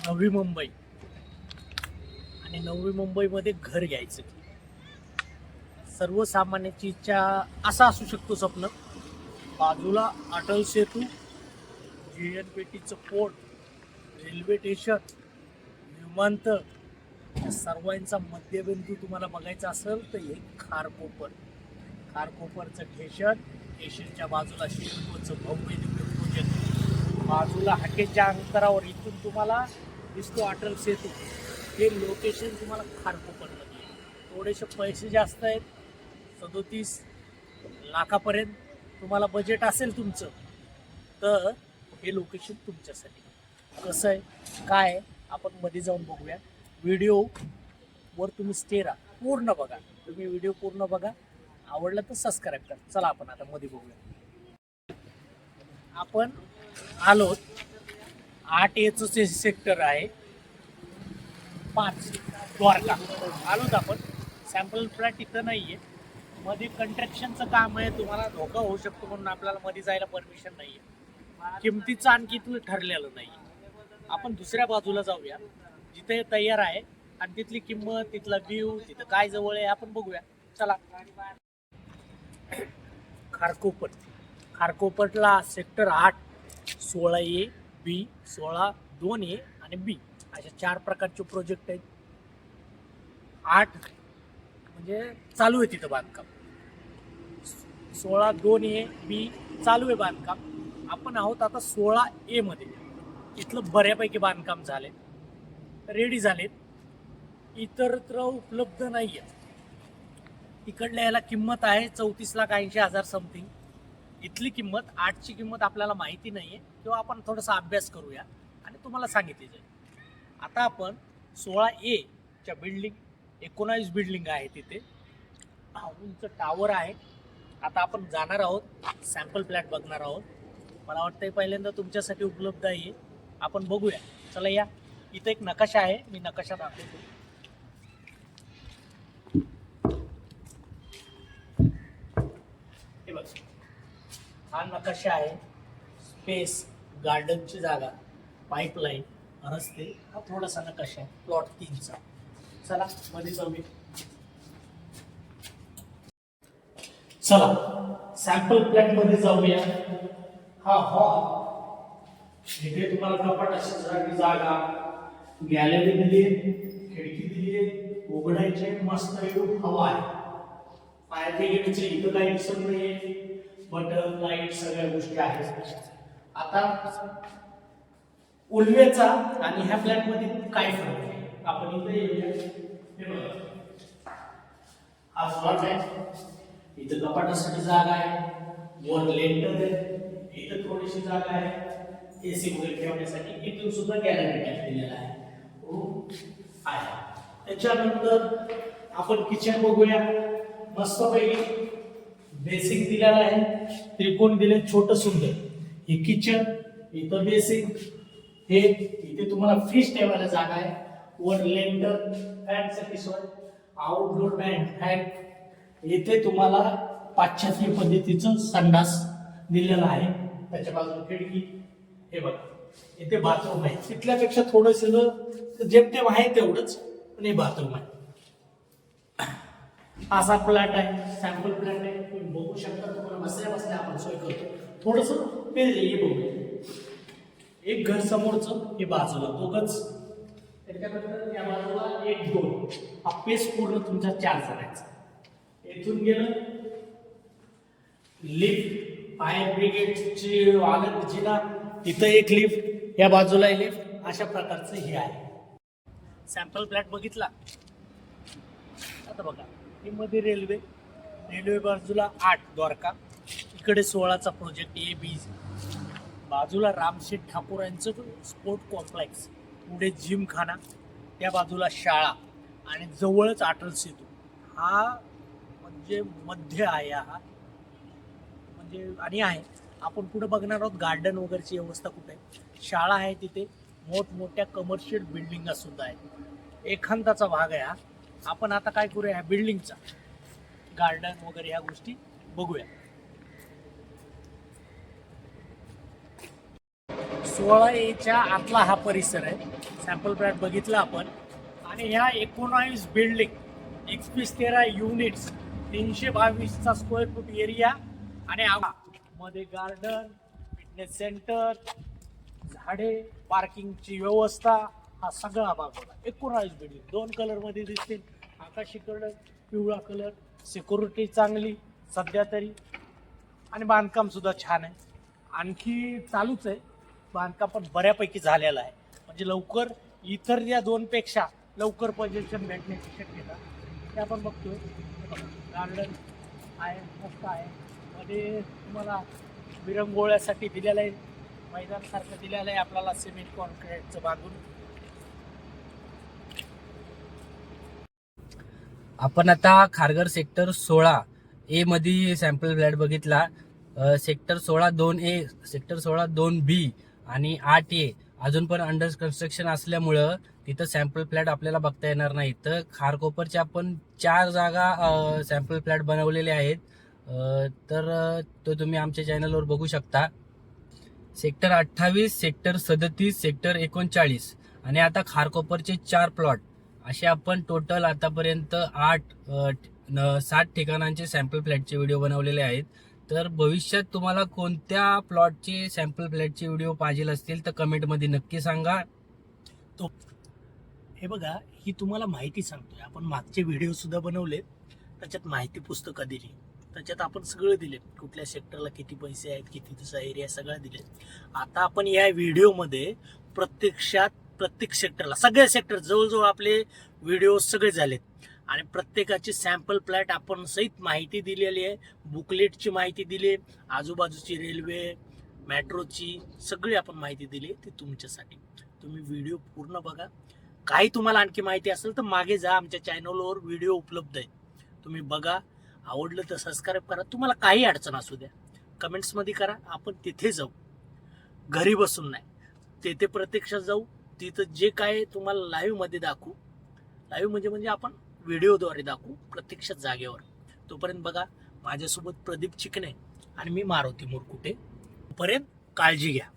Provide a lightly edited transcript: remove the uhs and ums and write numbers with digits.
नवी मुंबई आणि नवी मुंबईमध्ये घर घ्यायचं. सर्वसामान्याची इच्छा असा असू शकतो स्वप्न. बाजूला Atal Setu, JNPTचं port, railway station, विमानतळ, या सर्वांचा मध्यबिंदू तुम्हाला बघायचा असेल तर हे खारकोपर. खारकोपरचं स्टेशनच्या बाजूला शिल्पचं भव्य दिव्य प्रोजेक्ट, बाजूला हाकेच्या अंतरावर इथून तुम्हाला दिसतो अटल सेतू. हे लोकेशन तुम्हाला खारकोपरमध्ये आहे. थोडेसे पैसे जास्त आहेत, 37 लाखापर्यंत तुम्हाला बजेट असेल तुमचं, तर हे लोकेशन तुमच्यासाठी. कसं आहे काय आहे आपण मध्ये जाऊन बघूया. व्हिडिओवर तुम्ही स्टे राहा, पूर्ण बघा. तुम्ही व्हिडिओ पूर्ण बघा, आवडलं तर सबस्क्राईब करा. चला आपण आता मध्ये बघूया. आपण आलो 8A सेक्टर आहे, 5 द्वारका आलोत आपण. सॅम्पल फ्लॅट इथं नाही आहे, मध्ये कंस्ट्रक्शनचं काम आहे, तुम्हाला धोका होऊ शकतो म्हणून आपल्याला मध्ये जायला परमिशन नाही आहे. किमतीचं आणखी इथलं ठरलेलं नाही. आपण दुसऱ्या बाजूला जाऊया जिथे तयार आहे आणि तिथली किंमत, तिथला व्ह्यू, तिथं काय जवळ आहे आपण बघूया. चला. खारकोपरला सेक्टर 8, 16A, B, 16, 2A आणि B अशा 4 प्रकारचे प्रोजेक्ट आहेत. 8 म्हणजे चालू आहे तिथं बांधकाम, 16, 2A, B चालू आहे बांधकाम. आपण आहोत आता 16A मध्ये. इथलं बऱ्यापैकी बांधकाम झाले, रेडी झालेत, इतरत्र उपलब्ध नाही आहे. इकडल्या याला किंमत आहे 34,80,000 समथिंग. इथली किंमत 8ची किंमत आपल्याला माहिती नाही आहे, किंवा आपण थोडासा अभ्यास करूया आणि तुम्हाला सांगितली जाईल. आता आपण 16A च्या बिल्डिंग, 19 बिल्डिंग आहे तिथे, उंच टावर आहे. आता आपण जाणार आहोत, सॅम्पल फ्लॅट बघणार आहोत. मला वाटतं पहिल्यांदा तुमच्यासाठी उपलब्ध आहे, आपण बघूया. चला या. इथं एक नकाशा आहे, मी नकाशा दाखवतो. हे बघ, हा नकाशा आहे. स्पेस, गार्डनची जागा, पाईपलाईन, रस्ते, हा थोडासा नकाशा आहे प्लॉट 3चा. चला मध्ये जाऊया. चला सॅम्पल फ्लॅट मध्ये जाऊया. हा हॉल, इथे तुम्हाला कपाट अशी जागा, गॅलरी दिली, खिडकी दिली, उघडायचे मस्त हवा आहे. फायर ब्रिगेडचे इथं काही दिसत नाहीये, बटन लाईट सगळ्या गोष्टी आहेत. आता उल्वेचा आणि ह्या फ्लॅट मध्ये काय फरक आहे आपण इथे येऊया. हे बघा, हा फ्लॅट आहे, इथं कपाटासाठी जागा आहे, वर लेंटर आहे, इथं थोडीशी जागा आहे एसी वगैरे ठेवण्यासाठी. इथून सुद्धा गॅलरी टाईप दिलेला आहे, आहे. त्याच्यानंतर आपण किचन बघूया. मस्तपैकी बेसिक दिलेला आहे, त्रिकोण दिले छोटं सुंदर. हे किचन, इथं बेसिक, हे इथे तुम्हाला फिश ठेवायला जागा आहे, वर लेंटर, फॅनसाठी सोय, आउटडोर फॅन. इथे तुम्हाला पाश्चात्य पद्धतीचं संडास दिलेलं आहे, त्याच्या बाजूला खिडकी. हे बघा, इथे बाथरूम आहे. तिथल्यापेक्षा थोडस जेमतेम आहे तेवढंच, पण हे बाथरूम आहे. असा फ्लॅट आहे, सॅम्पल फ्लॅट आहे, तुम्ही बघू शकता. तुम्हाला बसल्या बसल्या आपण सोय करतो. थोडस हे बघूया. एक घर समोरचं, हे बाजूला दोघच. त्याच्यानंतर या बाजूला 1, 2 हा पेस पूर्ण तुमचा 4 जणांचा. इथून गेलं लिफ्ट, फायर ब्रिगेडची आलं जिना, इथं एक लिफ्ट, या बाजूला लिफ्ट. अशा प्रकारचं हे आहे. सॅम्पल फ्लॅट बघितला. आता बघा, हे मध्ये रेल्वे बाजूला 8 द्वारका, इकडे 16चा प्रोजेक्ट A, B. बाजूला रामशेठ ठाकूर यांचं स्पोर्ट कॉम्प्लेक्स, पुढे जिमखाना, त्या बाजूला शाळा आणि जवळच अटल सेतू. हा म्हणजे मध्य आहे हा, म्हणजे आणि आहे. आपण पुढे बघणार आहोत गार्डन वगैरेची व्यवस्था कुठे आहे. शाळा आहे तिथे, मोठमोठ्या कमर्शियल बिल्डिंग सुद्धा आहेत. एकांताचा भाग आहे हा. आपण आता काय करूया, ह्या बिल्डिंगचा गार्डन वगैरे ह्या गोष्टी बघूया. 16A आतला हा परिसर आहे. सॅम्पल फ्लॅट बघितला आपण. आणि ह्या 19 बिल्डिंग 2113 युनिट्स 322चा स्क्वेअर फूट एरिया आणि मध्ये गार्डन, फिटनेस सेंटर, झाडे, पार्किंगची व्यवस्था, हा सगळा भाग होता. 19 बिल्डिंग 2 कलरमध्ये दिसतील. आकाशी कलर, पिवळा कलर, सिक्युरिटी चांगली सध्या तरी, आणि बांधकाम सुद्धा छान आहे. आणखी चालूच आहे बांधकाम, पण बऱ्यापैकी झालेलं आहे. म्हणजे लवकर इतर या 2पेक्षा लवकर पोझिशन भेटण्याची शक्यता ते आपण बघतोय. गार्डन आहे, मस्त आहे. मध्ये तुम्हाला विरंगोळ्यासाठी दिलेलं आहे, मैदानसारखं दिलेलं आहे आपल्याला सिमेंट कॉन्क्रीटचं बांधून. आपण आता खारघर सेक्टर 16A मध्ये सॅम्पल फ्लॅट बघितला. सेक्टर 16(2)A, सेक्टर 16(2)B आणि 8A अजून पण अंडर कन्स्ट्रक्शन असल्यामुळं तिथं सॅम्पल फ्लॅट आपल्याला बघता येणार नाही. तर खारकोपरच्या आपण 4 जागा सॅम्पल फ्लॅट बनवलेले आहेत. तर तो तुम्ही आमच्या चॅनलवर बघू शकता. सेक्टर 28, सेक्टर 37, सेक्टर 39 आणि आता खारकोपरचे 4 प्लॉट असे आपण टोटल आतापर्यंत 7 ठिकाणांचे सॅम्पल फ्लॅटचे व्हिडिओ बनवलेले आहेत. तर भविष्यात तुम्हाला कोणत्या प्लॉटचे सॅम्पल फ्लॅटचे व्हिडिओ पाहिजे असतील तर कमेंटमध्ये नक्की सांगा. तो हे बघा, ही तुम्हाला माहिती सांगतोय. आपण मागचे व्हिडिओ सुद्धा बनवले, त्याच्यात माहिती पुस्तकं दिली, त्याच्यात आपण सगळं दिले, कुठल्या सेक्टरला किती पैसे आहेत, किती तसा एरिया, सगळं दिले. आता आपण या व्हिडिओमध्ये प्रत्यक्षात प्रत्येक सेक्टरला, सगळ्या सेक्टर जवळजवळ आपले व्हिडिओ सगळे झालेत आणि प्रत्येकाची सॅम्पल फ्लॅट आपण सहित माहिती दिलेली आहे. बुकलेटची माहिती दिली, आजूबाजूची रेल्वे, मेट्रोची सगळी आपण माहिती दिली. ती तुमच्यासाठी. तुम्ही व्हिडिओ पूर्ण बघा. काही तुम्हाला आणखी माहिती असेल तर मागे जा, आमच्या चॅनलवर व्हिडिओ उपलब्ध आहे, तुम्ही बघा. आवडलं तर सबस्क्राईब करा. तुम्हाला काही अडचण असू द्या कमेंट्समध्ये करा, आपण तिथे जाऊ, घरी बसून नाही, तेथे प्रत्यक्षात जाऊ. तिथं जे काय तुम्हाला लाईव्हमध्ये दाखवू, लाईव्ह म्हणजे आपण व्हिडिओद्वारे दाखवू प्रत्यक्षात जागेवर. तोपर्यंत बघा, माझ्यासोबत प्रदीप चिकणे आणि मी मारुती मुरकुटे. तोपर्यंत काळजी घ्या.